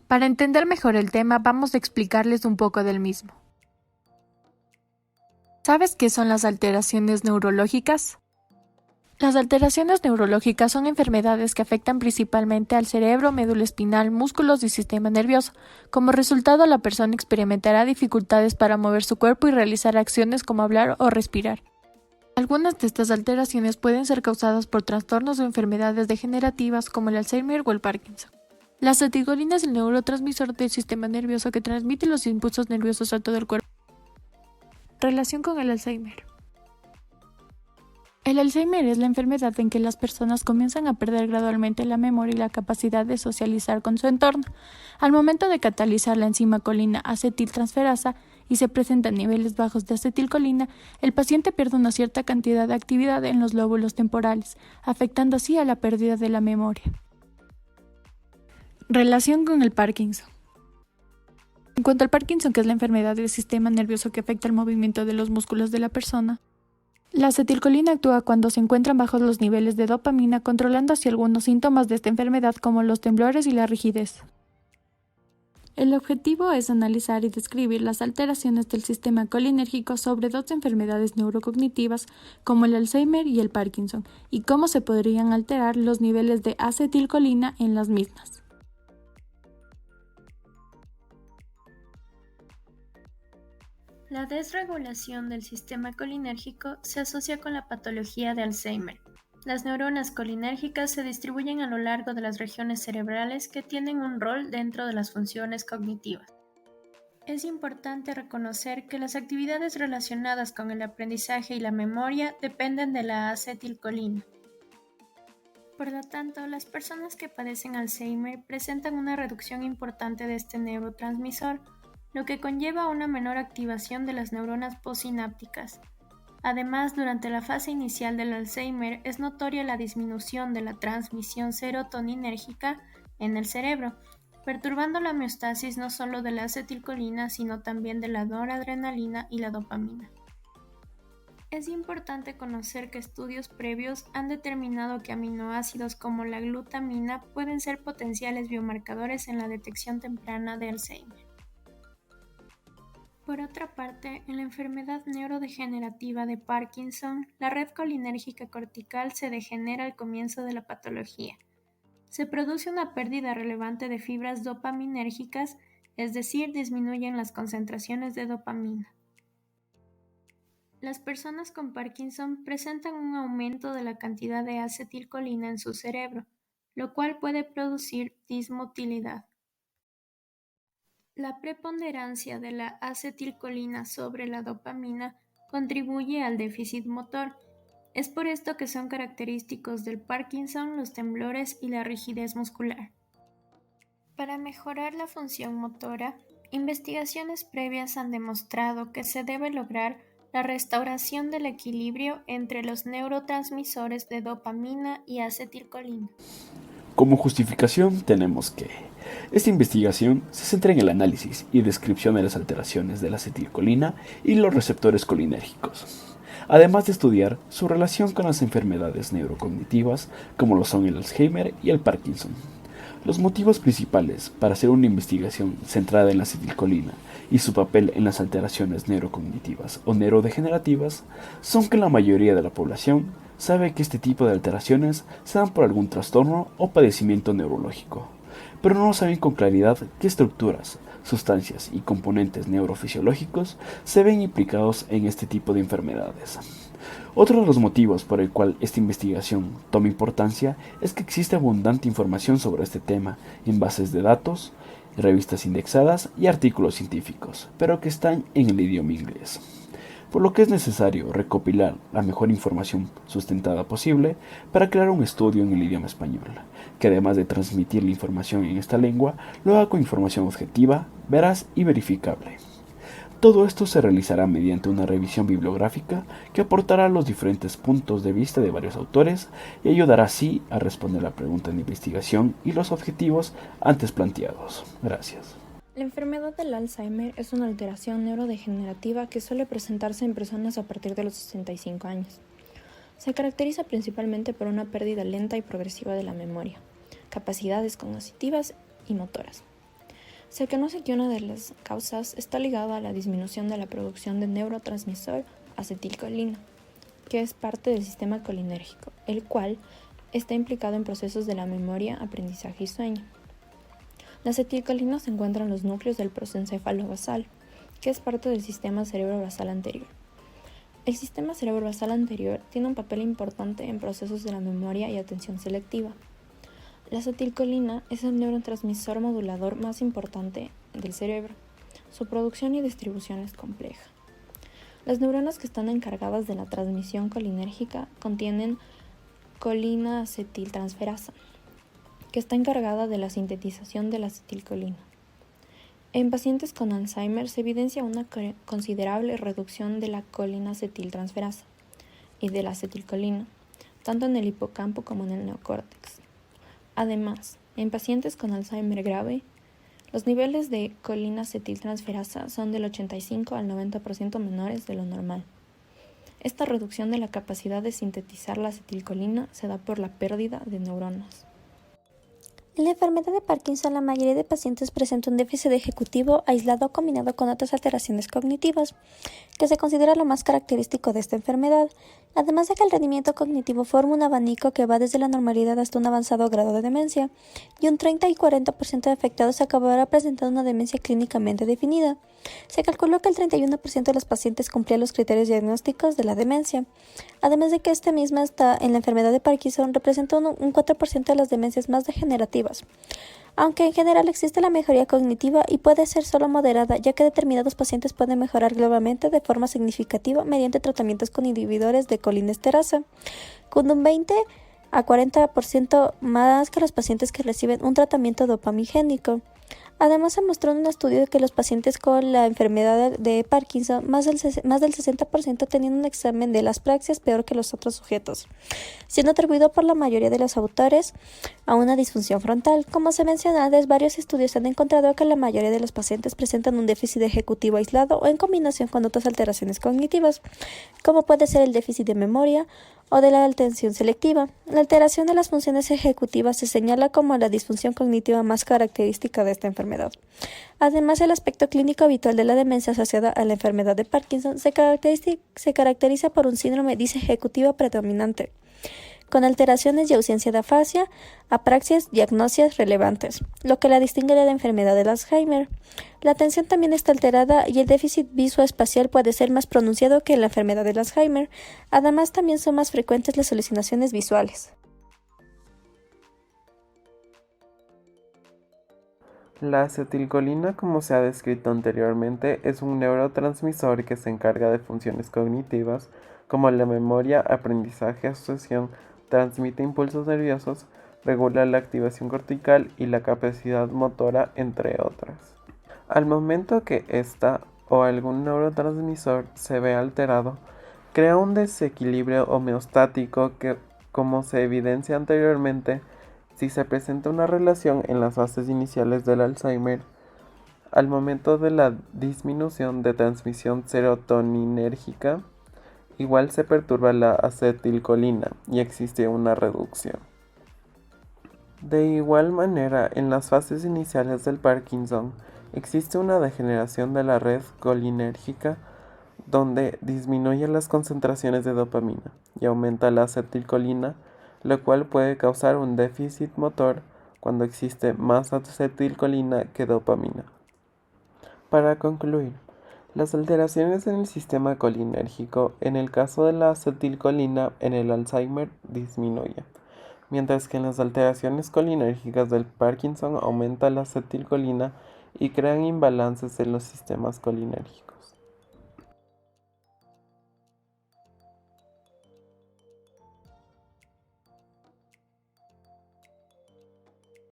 Para entender mejor el tema, vamos a explicarles un poco del mismo. ¿Sabes qué son las alteraciones neurológicas? Las alteraciones neurológicas son enfermedades que afectan principalmente al cerebro, médula espinal, músculos y sistema nervioso. Como resultado, la persona experimentará dificultades para mover su cuerpo y realizar acciones como hablar o respirar. Algunas de estas alteraciones pueden ser causadas por trastornos o enfermedades degenerativas como el Alzheimer o el Parkinson. La acetilcolina es el neurotransmisor del sistema nervioso que transmite los impulsos nerviosos a todo el cuerpo. Relación con el Alzheimer. El Alzheimer es la enfermedad en que las personas comienzan a perder gradualmente la memoria y la capacidad de socializar con su entorno. Al momento de catalizar la enzima colina acetiltransferasa y se presentan niveles bajos de acetilcolina, el paciente pierde una cierta cantidad de actividad en los lóbulos temporales, afectando así a la pérdida de la memoria. Relación con el Parkinson. En cuanto al Parkinson, que es la enfermedad del sistema nervioso que afecta el movimiento de los músculos de la persona, la acetilcolina actúa cuando se encuentran bajos los niveles de dopamina, controlando así algunos síntomas de esta enfermedad como los temblores y la rigidez. El objetivo es analizar y describir las alteraciones del sistema colinérgico sobre dos enfermedades neurocognitivas como el Alzheimer y el Parkinson, y cómo se podrían alterar los niveles de acetilcolina en las mismas. La desregulación del sistema colinérgico se asocia con la patología de Alzheimer. Las neuronas colinérgicas se distribuyen a lo largo de las regiones cerebrales que tienen un rol dentro de las funciones cognitivas. Es importante reconocer que las actividades relacionadas con el aprendizaje y la memoria dependen de la acetilcolina. Por lo tanto, las personas que padecen Alzheimer presentan una reducción importante de este neurotransmisor, lo que conlleva una menor activación de las neuronas postsinápticas. Además, durante la fase inicial del Alzheimer es notoria la disminución de la transmisión serotoninérgica en el cerebro, perturbando la homeostasis no solo de la acetilcolina, sino también de la noradrenalina y la dopamina. Es importante conocer que estudios previos han determinado que aminoácidos como la glutamina pueden ser potenciales biomarcadores en la detección temprana de Alzheimer. Por otra parte, en la enfermedad neurodegenerativa de Parkinson, la red colinérgica cortical se degenera al comienzo de la patología. Se produce una pérdida relevante de fibras dopaminérgicas, es decir, disminuyen las concentraciones de dopamina. Las personas con Parkinson presentan un aumento de la cantidad de acetilcolina en su cerebro, lo cual puede producir dismotilidad. La preponderancia de la acetilcolina sobre la dopamina contribuye al déficit motor. Es por esto que son característicos del Parkinson los temblores y la rigidez muscular. Para mejorar la función motora, investigaciones previas han demostrado que se debe lograr la restauración del equilibrio entre los neurotransmisores de dopamina y acetilcolina. Como justificación tenemos que esta investigación se centra en el análisis y descripción de las alteraciones de la acetilcolina y los receptores colinérgicos, además de estudiar su relación con las enfermedades neurocognitivas como lo son el Alzheimer y el Parkinson. Los motivos principales para hacer una investigación centrada en la acetilcolina y su papel en las alteraciones neurocognitivas o neurodegenerativas son que la mayoría de la población sabe que este tipo de alteraciones se dan por algún trastorno o padecimiento neurológico, pero no saben con claridad qué estructuras, sustancias y componentes neurofisiológicos se ven implicados en este tipo de enfermedades. Otro de los motivos por el cual esta investigación toma importancia es que existe abundante información sobre este tema en bases de datos, revistas indexadas y artículos científicos, pero que están en el idioma inglés. Por lo que es necesario recopilar la mejor información sustentada posible para crear un estudio en el idioma español, que además de transmitir la información en esta lengua, lo haga con información objetiva, veraz y verificable. Todo esto se realizará mediante una revisión bibliográfica que aportará los diferentes puntos de vista de varios autores y ayudará así a responder la pregunta de investigación y los objetivos antes planteados. Gracias. La enfermedad del Alzheimer es una alteración neurodegenerativa que suele presentarse en personas a partir de los 65 años. Se caracteriza principalmente por una pérdida lenta y progresiva de la memoria, capacidades cognitivas y motoras. Se conoce que una de las causas está ligada a la disminución de la producción de neurotransmisor acetilcolina, que es parte del sistema colinérgico, el cual está implicado en procesos de la memoria, aprendizaje y sueño. La acetilcolina se encuentra en los núcleos del prosencéfalo basal, que es parte del sistema cerebro-basal anterior. El sistema cerebro-basal anterior tiene un papel importante en procesos de la memoria y atención selectiva. La acetilcolina es el neurotransmisor modulador más importante del cerebro. Su producción y distribución es compleja. Las neuronas que están encargadas de la transmisión colinérgica contienen colina acetiltransferasa, que está encargada de la sintetización de la acetilcolina. En pacientes con Alzheimer se evidencia una considerable reducción de la colina acetiltransferasa y de la acetilcolina, tanto en el hipocampo como en el neocórtex. Además, en pacientes con Alzheimer grave, los niveles de colina acetiltransferasa son del 85 al 90% menores de lo normal. Esta reducción de la capacidad de sintetizar la acetilcolina se da por la pérdida de neuronas. En la enfermedad de Parkinson, la mayoría de pacientes presenta un déficit ejecutivo aislado o combinado con otras alteraciones cognitivas, que se considera lo más característico de esta enfermedad, además de que el rendimiento cognitivo forma un abanico que va desde la normalidad hasta un avanzado grado de demencia, y un 30 y 40% de afectados acabará presentando una demencia clínicamente definida. Se calculó que el 31% de los pacientes cumplía los criterios diagnósticos de la demencia, además de que esta misma está en la enfermedad de Parkinson representa un 4% de las demencias más degenerativas, aunque en general existe la mejoría cognitiva y puede ser solo moderada, ya que determinados pacientes pueden mejorar globalmente de forma significativa mediante tratamientos con inhibidores de colinesterasa, con un 20 a 40% más que los pacientes que reciben un tratamiento dopamigénico. Además, se mostró en un estudio que los pacientes con la enfermedad de Parkinson, más del 60% tenían un examen de las praxias peor que los otros sujetos, siendo atribuido por la mayoría de los autores a una disfunción frontal. Como se menciona antes, varios estudios han encontrado que la mayoría de los pacientes presentan un déficit ejecutivo aislado o en combinación con otras alteraciones cognitivas, como puede ser el déficit de memoria o de la atención selectiva. La alteración de las funciones ejecutivas se señala como la disfunción cognitiva más característica de esta enfermedad. Además, el aspecto clínico habitual de la demencia asociada a la enfermedad de Parkinson se caracteriza por un síndrome disejecutiva predominante, con alteraciones y ausencia de afasia, apraxias y agnosias relevantes, lo que la distingue de la enfermedad de Alzheimer. La atención también está alterada y el déficit visoespacial puede ser más pronunciado que en la enfermedad de Alzheimer. Además, también son más frecuentes las alucinaciones visuales. La acetilcolina, como se ha descrito anteriormente, es un neurotransmisor que se encarga de funciones cognitivas como la memoria, aprendizaje, asociación, transmite impulsos nerviosos, regula la activación cortical y la capacidad motora, entre otras. Al momento que esta o algún neurotransmisor se ve alterado, crea un desequilibrio homeostático que, como se evidencia anteriormente, si se presenta una relación en las fases iniciales del Alzheimer, al momento de la disminución de transmisión serotoninérgica, igual se perturba la acetilcolina y existe una reducción. De igual manera, en las fases iniciales del Parkinson, existe una degeneración de la red colinérgica donde disminuye las concentraciones de dopamina y aumenta la acetilcolina, lo cual puede causar un déficit motor cuando existe más acetilcolina que dopamina. Para concluir, las alteraciones en el sistema colinérgico en el caso de la acetilcolina en el Alzheimer disminuye, mientras que en las alteraciones colinérgicas del Parkinson aumenta la acetilcolina y crean imbalances en los sistemas colinérgicos.